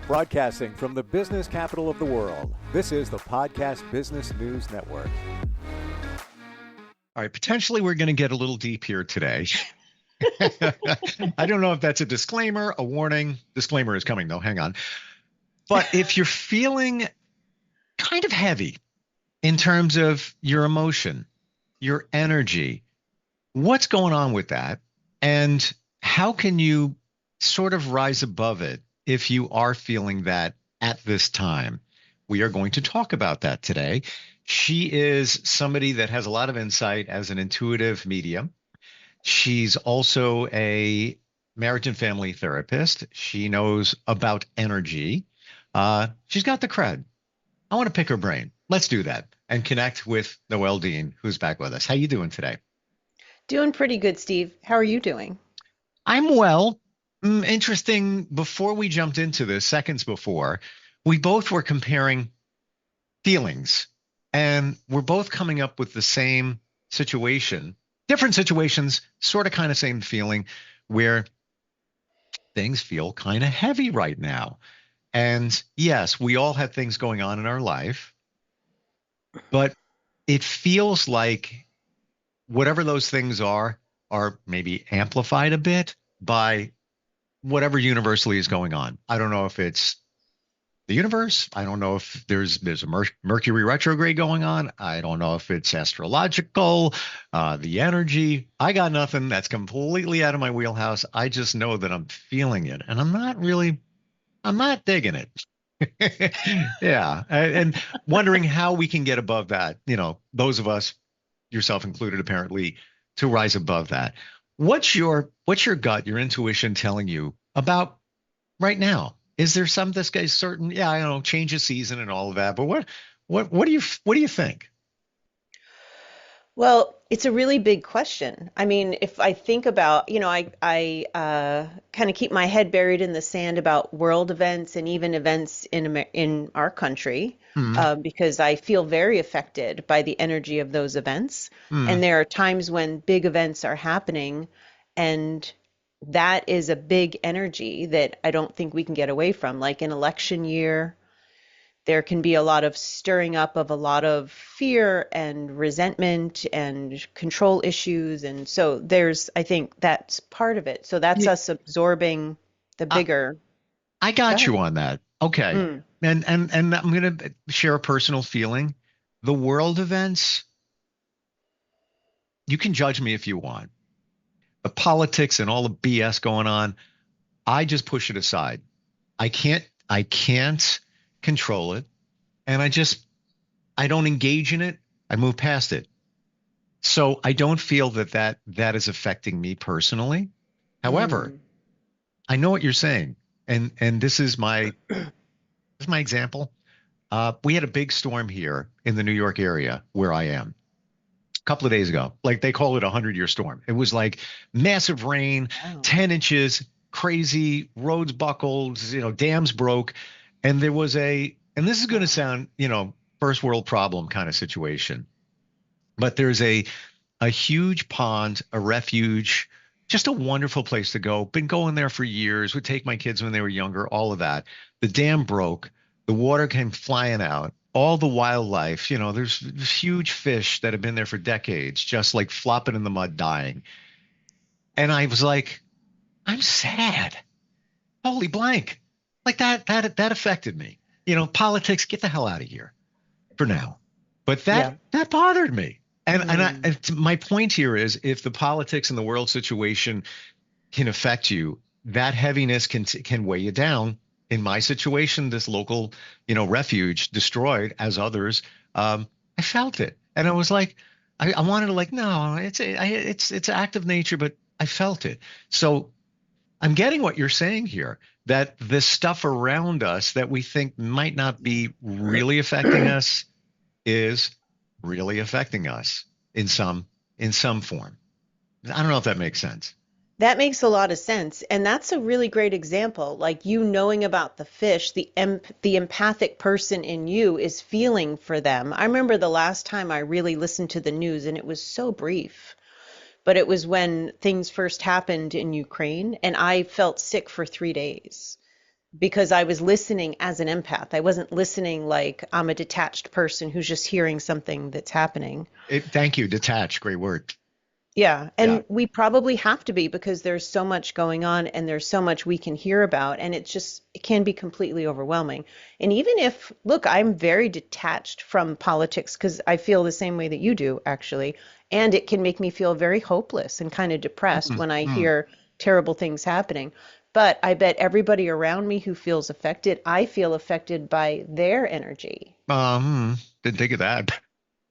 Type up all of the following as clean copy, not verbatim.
Broadcasting from the business capital of the world, this is the Podcast Business News Network. All right, potentially we're going to get a little deep here today. I don't know if that's a disclaimer, a warning. Disclaimer is coming, though. Hang on. But if you're feeling kind of heavy in terms of your emotion, your energy, what's going on with that? And how can you sort of rise above it if you are feeling that at this time? We are going to talk about that today. She is somebody that has a lot of insight as an intuitive medium. She's also a marriage and family therapist. She knows about energy. She's got the cred. I want to pick her brain. Let's do that and connect with Noelle Deane, who's back with us. How you doing today? Doing pretty good, Steve. How are you doing? I'm well. Interesting. Before we jumped into this, seconds before, we both were comparing feelings, and we're both coming up with the same situation, different situations, sort of kind of same feeling, where things feel kind of heavy right now. And yes, we all have things going on in our life, but it feels like whatever those things are maybe amplified a bit by whatever universally is going on. I don't know if it's the universe. I don't know if there's a Mercury retrograde going on. I don't know if it's astrological, the energy. I got nothing. That's completely out of my wheelhouse. I just know that I'm feeling it, and I'm not digging it. Yeah. And wondering how we can get above that, those of us, yourself included, apparently, to rise above that. What's your gut, your intuition telling you about right now? Is there some this guy's certain? Yeah, I don't know, change of season and all of that. But what do you think? Well, it's a really big question. I mean, if I think about, I kind of keep my head buried in the sand about world events and even events in our country, because I feel very affected by the energy of those events. And there are times when big events are happening, and that is a big energy that I don't think we can get away from. Like an election year, there can be a lot of stirring up of a lot of fear and resentment and control issues. And so I think that's part of it. So that's us absorbing the bigger. I got you on that. Okay. And I'm going to share a personal feeling. The world events, you can judge me if you want. The politics and all the BS going on, I just push it aside. I can't control it. And I don't engage in it. I move past it. So I don't feel that is affecting me personally. However, I know what you're saying. And this is my example. We had a big storm here in the New York area where I am a couple of days ago. Like, they call it a 100-year storm. It was like massive rain, 10 inches, crazy, roads buckled, dams broke. And there was and this is going to sound, first world problem kind of situation, but there's a huge pond, a refuge, just a wonderful place to go. Been going there for years. Would take my kids when they were younger, all of that. The dam broke. The water came flying out. All the wildlife, there's huge fish that have been there for decades, just like flopping in the mud, dying. And I was like, I'm sad. Holy blank. Like that affected me. Politics, get the hell out of here for now. But that bothered me. And my point here is, if the politics and the world situation can affect you, that heaviness can weigh you down. In my situation, this local, refuge destroyed, as others, I felt it. And I was like, I wanted to no, it's an act of nature, but I felt it. So I'm getting what you're saying here, that the stuff around us that we think might not be really affecting us is really affecting us in some form. I don't know if that makes sense. That makes a lot of sense. And that's a really great example. Like, you knowing about the fish, the empathic person in you is feeling for them. I remember the last time I really listened to the news, and it was so brief, but it was when things first happened in Ukraine, and I felt sick for 3 days because I was listening as an empath. I wasn't listening like I'm a detached person who's just hearing something that's happening. Thank you. Detach. Great word. Yeah, Yeah. and we probably have to be because there's so much going on and there's so much we can hear about, and it can be completely overwhelming. And even if, look, I'm very detached from politics because I feel the same way that you do, actually, and it can make me feel very hopeless and kind of depressed when I Mm. hear terrible things happening. But I bet everybody around me who feels affected, I feel affected by their energy. Didn't think of that.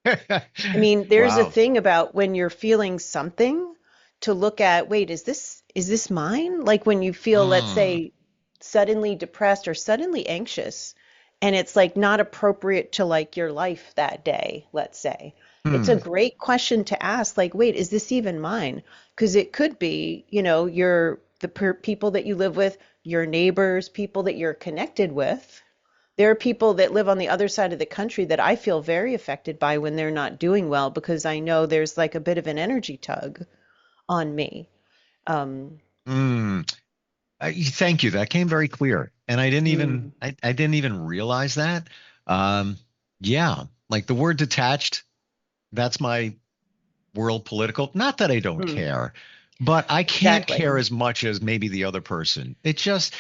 I mean, there's a Wow. thing about when you're feeling something to look at, wait, is this mine? Like when you feel, let's Mm. say, suddenly depressed or suddenly anxious, and it's like not appropriate to like your life that day, let's say. It's a Hmm. great question to ask, like, wait, is this even mine? Because it could be, people that you live with, your neighbors, people that you're connected with. There are people that live on the other side of the country that I feel very affected by when they're not doing well because I know there's like a bit of an energy tug on me. Um, Mm. Thank you. That came very clear, and mm, I didn't even realize that. Um, yeah, like the word detached. That's my world political. Not that I don't mm, care, but I can't exactly. care as much as maybe the other person. It just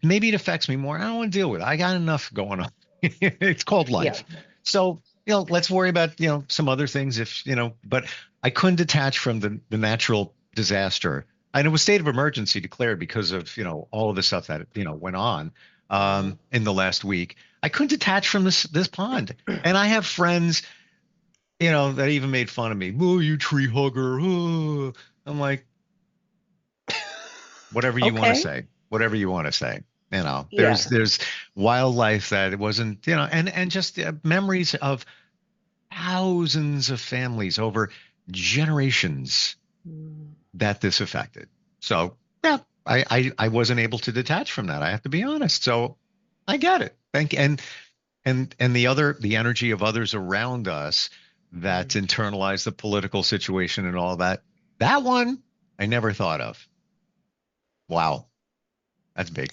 maybe it affects me more. I don't want to deal with it. I got enough going on. It's called Yeah. life. So, let's worry about, some other things but I couldn't detach from the natural disaster. And it was state of emergency declared because of, all of the stuff that, went on Yeah. in the last week. I couldn't detach from this pond. And I have friends that even made fun of me. Oh, you tree hugger. Oh. I'm like, whatever you want to Okay. say, whatever you want to say. There's Yeah. there's wildlife that it wasn't, and just memories of thousands of families over generations Mm. that this affected. So yeah, I wasn't able to detach from that. I have to be honest. So I get it. Thank and the energy of others around us that Mm. internalize the political situation and all that. That one I never thought of. Wow, that's big.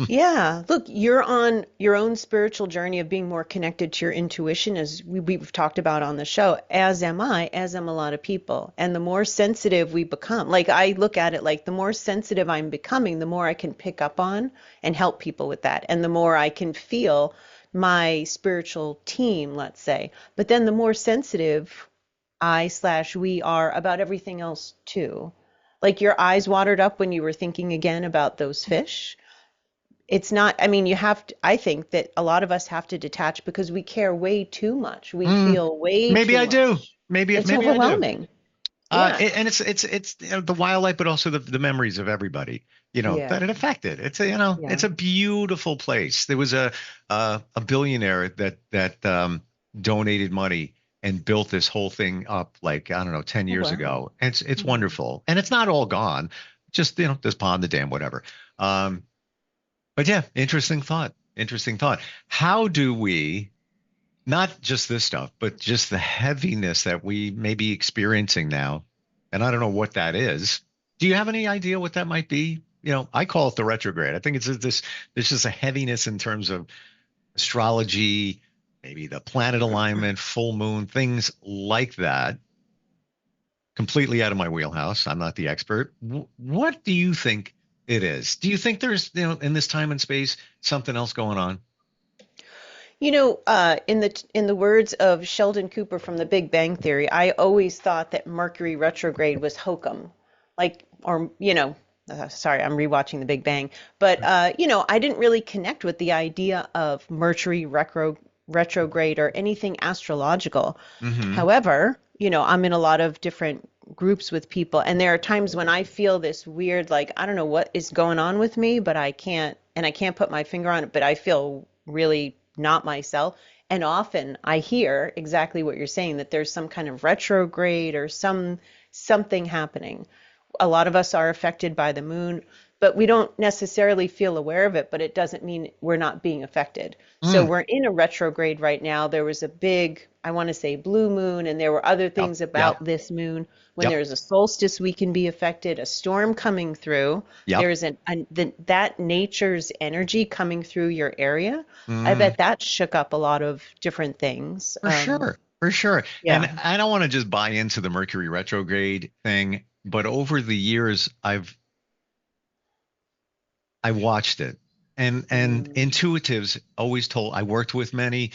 Yeah, look, you're on your own spiritual journey of being more connected to your intuition, as we've talked about on the show, as am I, as am a lot of people. And the more sensitive we become, like I look at it like the more sensitive I'm becoming, the more I can pick up on and help people with that. And the more I can feel my spiritual team, let's say. But then the more sensitive I/we are about everything else too. Like your eyes watered up when you were thinking again about those fish. It's not, I mean, I think that a lot of us have to detach because we care way too much. We Mm, feel way maybe too I do. much. Maybe It's maybe I do. overwhelming. Yeah. And it's the wildlife, but also the memories of everybody, that Yeah. it affected. It's Yeah. a beautiful place. There was a billionaire that donated money and built this whole thing up like I don't know 10 Oh, years wow. ago. And it's Mm. wonderful, and it's not all gone. Just this pond, the dam, whatever. Um, but yeah, interesting thought. Interesting thought. How do we? Not just this stuff, but just the heaviness that we may be experiencing now. And I don't know what that is. Do you have any idea what that might be? I call it the retrograde. I think it's there's just a heaviness in terms of astrology, maybe the planet alignment, full moon, things like that. Completely out of my wheelhouse. I'm not the expert. What do you think it is? Do you think there's, in this time and space, something else going on? In the words of Sheldon Cooper from The Big Bang Theory, I always thought that Mercury retrograde was hokum, like, sorry, I'm rewatching The Big Bang, but I didn't really connect with the idea of Mercury retrograde or anything astrological. Mm-hmm. However, I'm in a lot of different groups with people, and there are times when I feel this weird, like, I don't know what is going on with me, but I can't put my finger on it, but I feel really not myself. And often I hear exactly what you're saying, that there's some kind of retrograde or something happening. A lot of us are affected by the moon. but we don't necessarily feel aware of it, but it doesn't mean we're not being affected. So Mm. we're in a retrograde right now. There was a big, I want to say blue moon, and there were other Yep. things Yep. about this moon. When Yep. there's a solstice, we can be affected, a storm coming through. Yep. There's that nature's energy coming through your area. I Mm. bet that shook up a lot of different things. For sure. For sure. And Yeah. I don't want to just buy into the Mercury retrograde thing, but over the years, I watched it. And Mm, intuitives always told, I worked with many,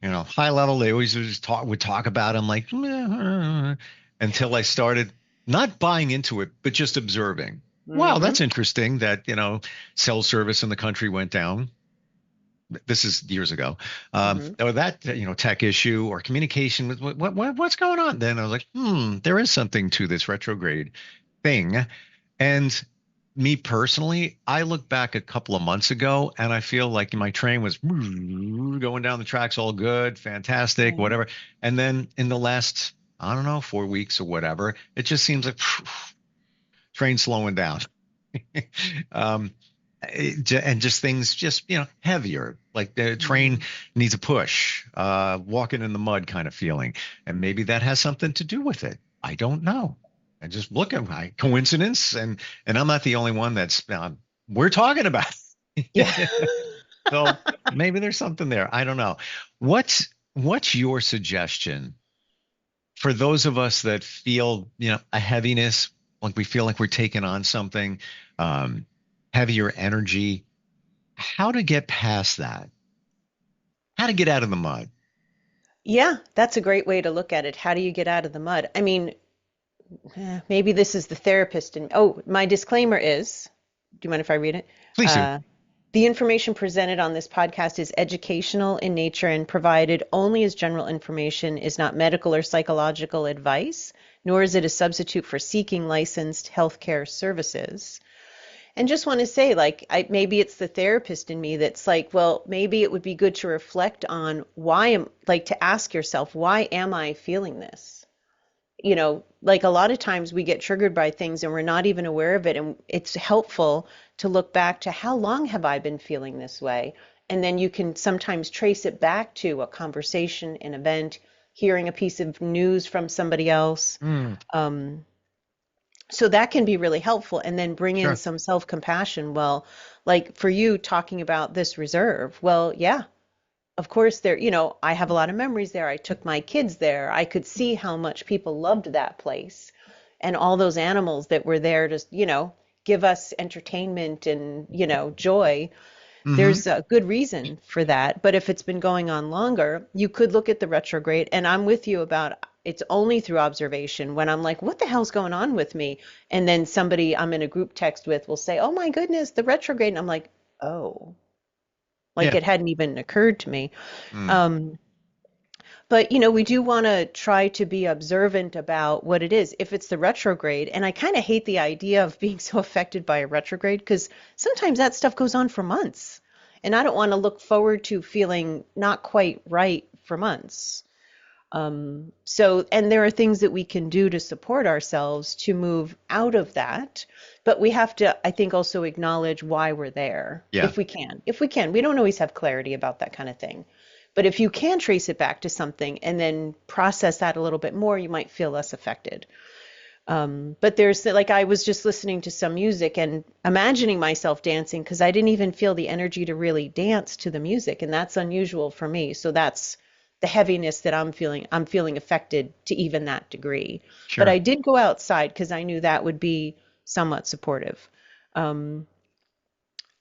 high level, they always would talk about them like until I started not buying into it, but just observing. Wow, mm-hmm, that's interesting that, cell service in the country went down. This is years ago. mm-hmm. Or that, tech issue or communication with what's going on? Then I was like, there is something to this retrograde thing. And me personally, I look back a couple of months ago and I feel like my train was going down the tracks all good, fantastic, Right. whatever. And then in the last, I don't know, 4 weeks or whatever, it just seems like train slowing down. um, and just things just, heavier, like the train Mm. needs a push, walking in the mud kind of feeling. And maybe that has something to do with it. I don't know. And just look at my coincidence, and I'm not the only one that's we're talking about. Yeah. So maybe there's something there. I don't know. What's your suggestion for those of us that feel, a heaviness, like we feel like we're taking on something, um, heavier energy, how to get past that? How to get out of the mud? Yeah, that's a great way to look at it. How do you get out of the mud? I mean, maybe this is the therapist. And oh, my disclaimer is, do you mind if I read it? Please do. Uh, the information presented on this podcast is educational in nature and provided only as general information, is not medical or psychological advice, nor is it a substitute for seeking licensed healthcare services. And just want to say, like, maybe it's the therapist in me that's like, well, maybe it would be good to reflect on like, to ask yourself, why am I feeling this? Like a lot of times we get triggered by things and we're not even aware of it. And it's helpful to look back to how long have I been feeling this way? And then you can sometimes trace it back to a conversation, an event, hearing a piece of news from somebody else. Mm, Um, so that can be really helpful. And then bring in sure. some self-compassion. Well, like for you talking about this reserve, well, yeah, of course there, I have a lot of memories there. I took my kids there. I could see how much people loved that place and all those animals that were there to, give us entertainment and, joy. Hmm. There's a good reason for that. But if it's been going on longer, you could look at the retrograde. And I'm with you about it's only through observation when I'm like, what the hell's going on with me? And then somebody I'm in a group text with will say, oh my goodness, the retrograde. And I'm like, oh, like Yeah. it hadn't even occurred to me. Mm, Um, but we do want to try to be observant about what it is. If it's the retrograde, and I kind of hate the idea of being so affected by a retrograde because sometimes that stuff goes on for months. And I don't want to look forward to feeling not quite right for months. And there are things that we can do to support ourselves to move out of that. But we have to, I think, also acknowledge why we're there, yeah. if we can. If we can, we don't always have clarity about that kind of thing. But if you can trace it back to something and then process that a little bit more, you might feel less affected. But there's like I was just listening to some music and imagining myself dancing because I didn't even feel the energy to really dance to the music, and that's unusual for me. So that's the heaviness that I'm feeling. I'm feeling affected to even that degree. But Sure. I did go outside because I knew that would be somewhat supportive. Um,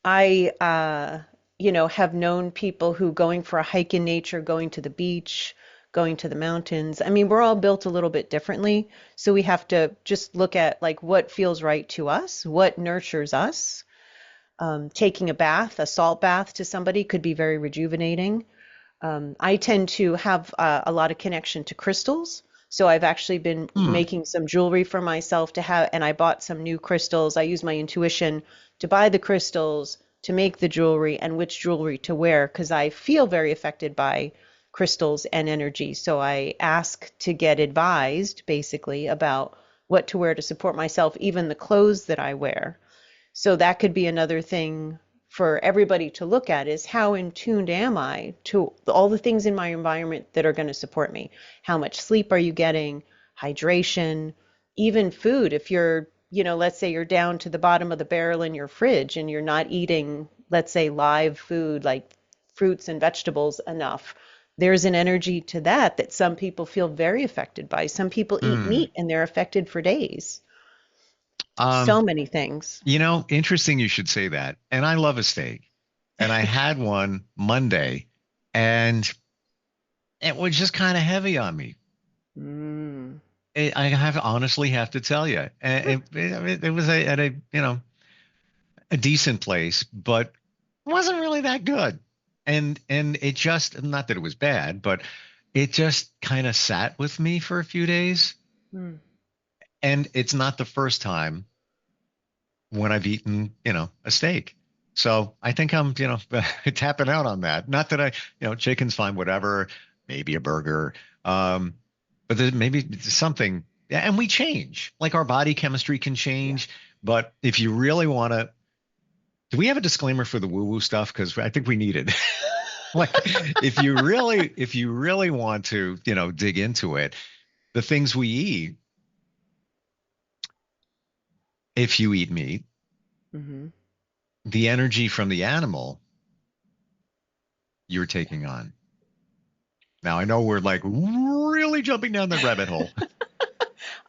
I have known people who going for a hike in nature, going to the beach, going to the mountains. I mean, we're all built a little bit differently, so we have to just look at like what feels right to us, what nurtures us. Taking a bath, a salt bath to somebody could be very rejuvenating. I tend to have a lot of connection to crystals. So I've actually been Hmm. making some jewelry for myself to have, and I bought some new crystals. I use my intuition to buy the crystals, to make the jewelry, and which jewelry to wear, because I feel very affected by crystals and energy. So I ask to get advised basically about what to wear to support myself, even the clothes that I wear. So that could be another thing for everybody to look at is how in tuned am I to all the things in my environment that are going to support me? How much sleep are you getting? Hydration, even food. If you're, let's say you're down to the bottom of the barrel in your fridge and you're not eating, let's say, live food like fruits and vegetables enough. There's an energy to that some people feel very affected by. Some people eat Mm. meat and they're affected for days. Um, So many things. Interesting you should say that. And I love a steak. And I had one Monday and it was just kind of heavy on me. Mm. Honestly have to tell you, it was at a a decent place, but wasn't really that good. And it just, not that it was bad, but it just kind of sat with me for a few days. Mm. And it's not the first time when I've eaten, a steak. So I think I'm, tapping out on that. Not that chicken's fine, whatever, maybe a burger. Um, but maybe something, yeah, and we change. Like our body chemistry can Yeah. change. But if you really want to, do we have a disclaimer for the woo-woo stuff? Because I think we need it. Like if you really want to, dig into it, the things we eat, if you eat meat, Hmm. the energy from the animal you're taking on. Now I know we're like really jumping down the rabbit hole,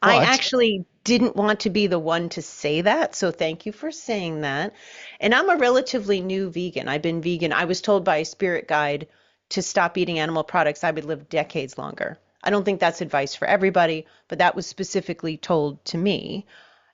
I but actually didn't want to be the one to say that, so thank you for saying that. And I'm a relatively new vegan. I've been vegan. I was told by a spirit guide to stop eating animal products. I would live decades longer. I don't think that's advice for everybody, but that was specifically told to me.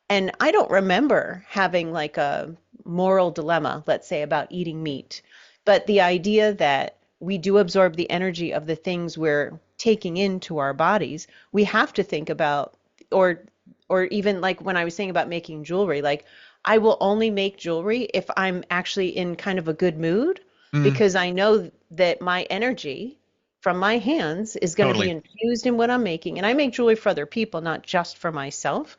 And I don't remember having like a moral dilemma, let's say, about eating meat. But the idea that we do absorb the energy of the things we're taking into our bodies, we have to think about, or or even like when I was saying about making jewelry, like I will only make jewelry if I'm actually in kind of a good mood mm, because I know that my energy from my hands is going to be totally. infused in what I'm making. And I make jewelry for other people, not just for myself.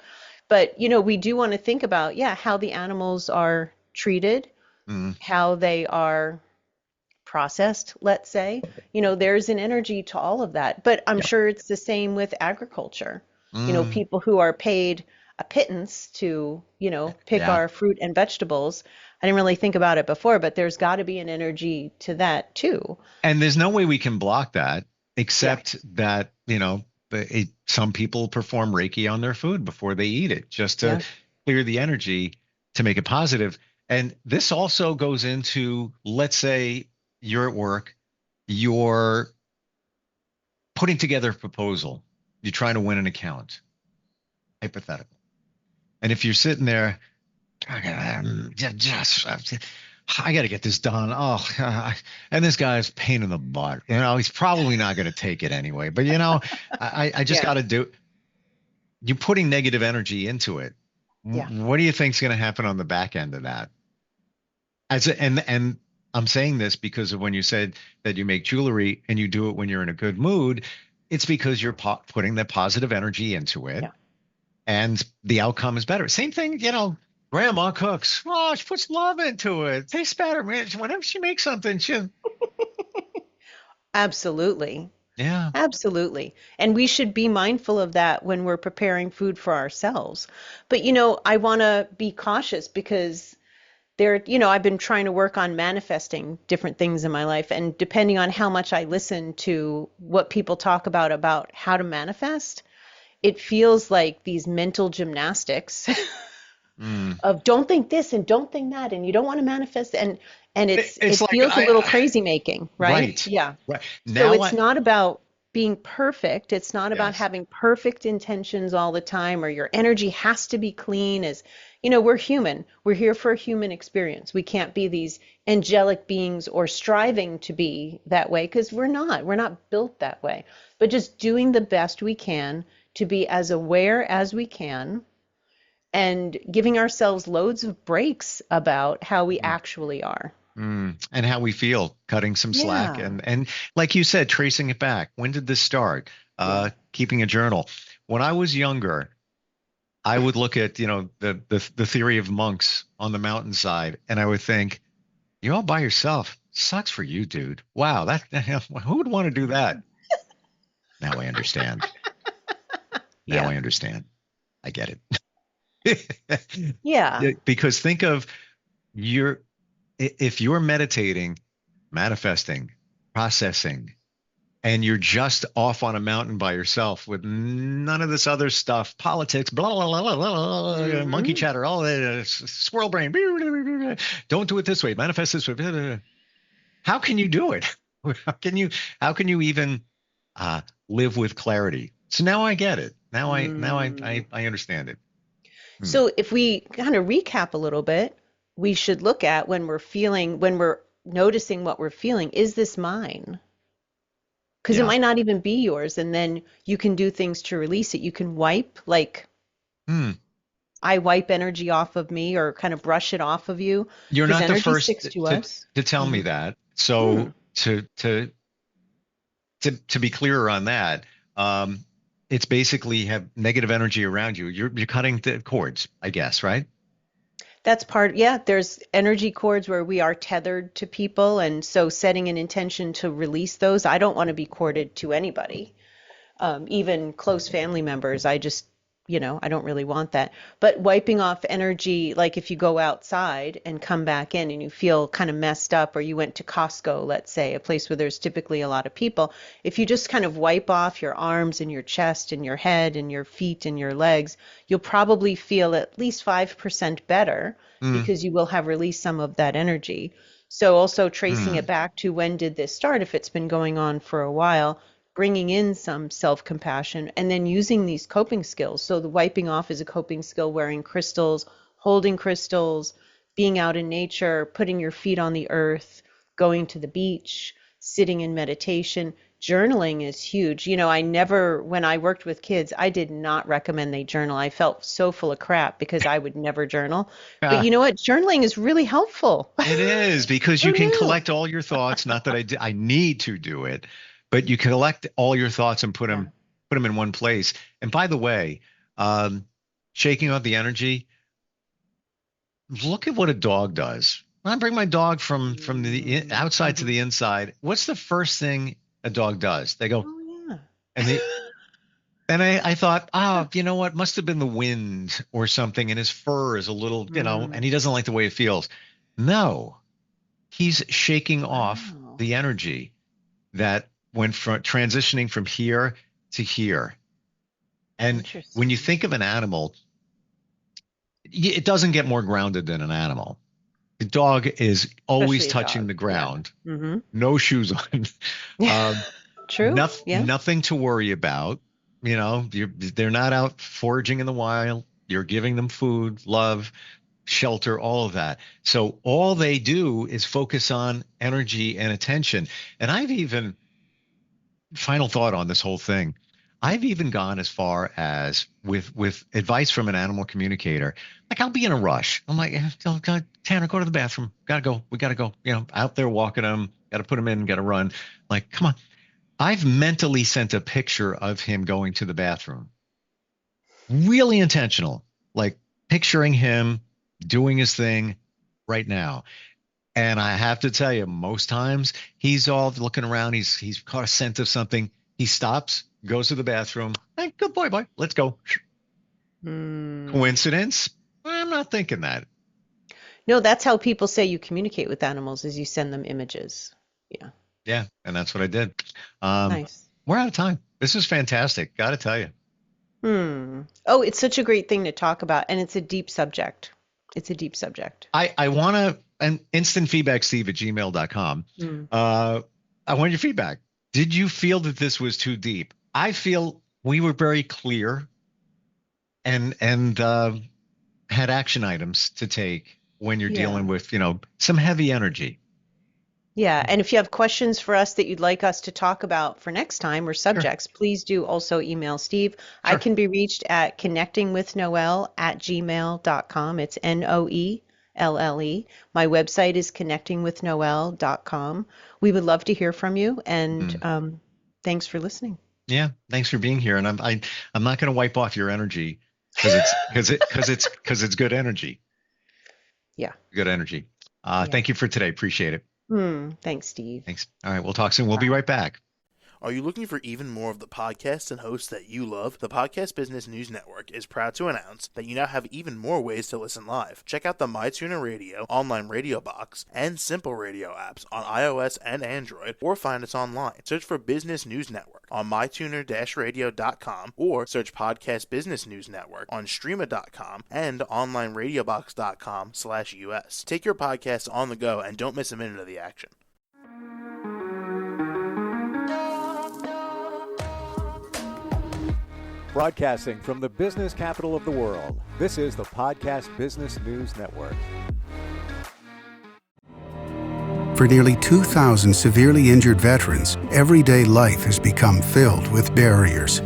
But, we do want to think about, yeah, how the animals are treated, Mm, how they are processed, let's say. There's an energy to all of that. But I'm yeah. sure it's the same with agriculture. Mm, People who are paid a pittance to, pick yeah. our fruit and vegetables. I didn't really think about it before, but there's got to be an energy to that too. And there's no way we can block that Yeah. except that, some people perform Reiki on their food before they eat it just to Yeah. clear the energy to make it positive. And this also goes into, let's say you're at work, you're putting together a proposal, you're trying to win an account, hypothetical. And if you're sitting there, just, I got to get this done. Oh, and this guy's a pain in the butt. He's probably not going to take it anyway. But I just Yeah. got to do. You're putting negative energy into it. Yeah. What do you think's going to happen on the back end of that? And I'm saying this because of when you said that you make jewelry and you do it when you're in a good mood. It's because you're putting that positive energy into it, Yeah. and the outcome is better. Same thing, grandma cooks. Oh, she puts love into it. It tastes better, man. Whenever she makes something, Absolutely. yeah. Absolutely. And we should be mindful of that when we're preparing food for ourselves. But, I want to be cautious because I've been trying to work on manifesting different things in my life. And depending on how much I listen to what people talk about how to manifest, it feels like these mental gymnastics Mm. of don't think this and don't think that and you don't want to manifest and It's it like feels a little crazy making, right? right, Yeah. right So now. it's not about being perfect. It's not about Yes, having perfect intentions all the time or your energy has to be clean as, we're human. We're here for a human experience. We can't be these angelic beings or striving to be that way because we're not. We're not built that way. But just doing the best we can to be as aware as we can and giving ourselves loads of breaks about how we mm. actually are. And how we feel, cutting some slack, Yeah. and like you said, tracing it back. When did this start? Yeah. Keeping a journal. When I was younger, I would look at, the theory of monks on the mountainside, and I would think, you're all by yourself. Sucks for you, dude. Wow, that who would want to do that? Now I understand. Now Yeah. I understand. I get it. Yeah. Because think of your if you're meditating, manifesting, processing, and you're just off on a mountain by yourself with none of this other stuff, politics, blah, blah, blah, blah, blah, monkey Hmm. chatter, all that, squirrel brain. Don't do it this way. Manifest this way. How can you do it? How can you even uh, live with clarity? So now I get it. Now I understand it. Hmm. So if we kind of recap a little bit, we should look at when we're noticing what we're feeling, is this mine? Because it Yeah. might not even be yours. And then you can do things to release it. You can wipe, like Hmm. I wipe energy off of me or kind of brush it off of you You're because not the energy first sticks to to us. to tell me Hmm. that. Hmm. So to be clearer on that, um, it's basically have negative energy around you. You're cutting the cords, I guess, right? That's part, yeah, there's energy cords where we are tethered to people. And so setting an intention to release those, I don't want to be corded to anybody. Even close family members. I don't really want that. But wiping off energy, like if you go outside and come back in and you feel kind of messed up, or you went to Costco, let's say, a place where there's typically a lot of people, if you just kind of wipe off your arms and your chest and your head and your feet and your legs, you'll probably feel at least 5% better Mm, because you will have released some of that energy. So also tracing it mm, back to when did this start, if it's been going on for a while, bringing in some self-compassion, and then using these coping skills. So the wiping off is a coping skill, wearing crystals, holding crystals, being out in nature, putting your feet on the earth, going to the beach, sitting in meditation. Journaling is huge. When I worked with kids, I did not recommend they journal. I felt so full of crap because I would never journal. But mm. you know what? Journaling is really helpful. It is because Who you can knew? collect all your thoughts. Not that I need to do it, but you collect all your thoughts and put Yeah. them in one place. And by the way, um, shaking out the energy. Look at what a dog does. When I bring my dog from the outside to Mhm. the inside, what's the first thing a dog does? They go Oh, yeah. and they and I thought, you know what? Must have been the wind or something, and his fur is a little, and Mm. he doesn't like the way it feels. No, he's shaking off Wow. the energy that went from transitioning from here to here. And when you Interesting. think of an animal, it doesn't get more grounded than an animal. The dog is always Especially a touching dog. the Yeah. ground, Mm-hmm. no shoes on, um, True. Yeah. nothing to worry about. They're not out foraging in the wild. You're giving them food, love, shelter, all of that. So all they do is focus on energy and attention. And I've even final thought on this whole thing. I've even gone as far as with advice from an animal communicator. Like I'll be in a rush. I'm like, oh, God, Tanner, go to the bathroom. Gotta go. We gotta go. Out there walking them. Got to put them in. Got to run. Like, come on. I've mentally sent a picture of him going to the bathroom. Really intentional. Like picturing him doing his thing right now. And I have to tell you, most times he's all looking around. He's caught a scent of something. He stops, goes to the bathroom. Hey, good boy. Let's go. Hmm. Coincidence? I'm not thinking that. No, that's how people say you communicate with animals is you send them images. Yeah. Yeah, and that's what I did. Um, Nice. we're out of time. This is fantastic. Got to tell you. Hmm. Oh, it's such a great thing to talk about, and it's a deep subject. It's a deep subject. I want to an instant feedback, Steve at gmail.com. Hmm. Uh, I want your feedback. Did you feel that this was too deep? I feel we were very clear and had action items to take when you're Yeah. dealing with, some heavy energy. Yeah, and if you have questions for us that you'd like us to talk about for next time or Sure, subjects, please do also email Steve. I sure. can be reached at connectingwithnoelle@gmail.com. It's Noelle. My website is connectingwithnoelle.com. We would love to hear from you, and Mm. thanks for listening. Yeah, thanks for being here. And I'm not going to wipe off your energy. Because it's good energy. Yeah. Good energy. Yeah. Thank you for today. Appreciate it. Thanks, Steve. Thanks. All right. We'll talk soon. We'll be right back. Are you looking for even more of the podcasts and hosts that you love? The Podcast Business News Network is proud to announce that you now have even more ways to listen live. Check out the MyTuner Radio, online radio box, and Simple Radio apps on iOS and Android, or find us online. Search for Business News Network on mytuner-radio.com, or search Podcast Business News Network on streama.com and onlineradiobox.com/US. Take your podcast on the go and don't miss a minute of the action. Broadcasting from the business capital of the world, this is the Podcast Business News Network. For nearly 2,000 severely injured veterans, everyday life has become filled with barriers.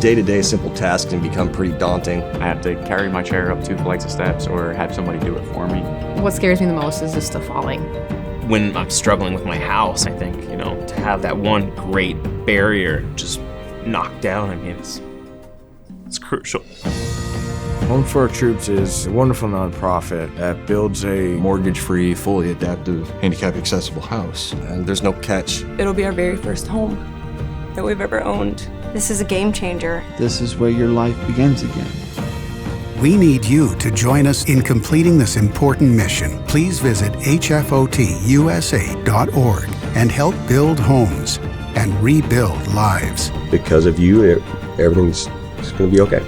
Day-to-day simple tasks can become pretty daunting. I have to carry my chair up 2 flights of steps or have somebody do it for me. What scares me the most is just the falling. When I'm struggling with my house, I think, to have that one great barrier just knocked down, I mean, it's crucial. Home for Our Troops is a wonderful nonprofit that builds a mortgage-free, fully adaptive, handicap-accessible house. And there's no catch. It'll be our very first home that we've ever owned. This is a game changer. This is where your life begins again. We need you to join us in completing this important mission. Please visit hfotusa.org and help build homes and rebuild lives. Because of you, everything's going to be okay.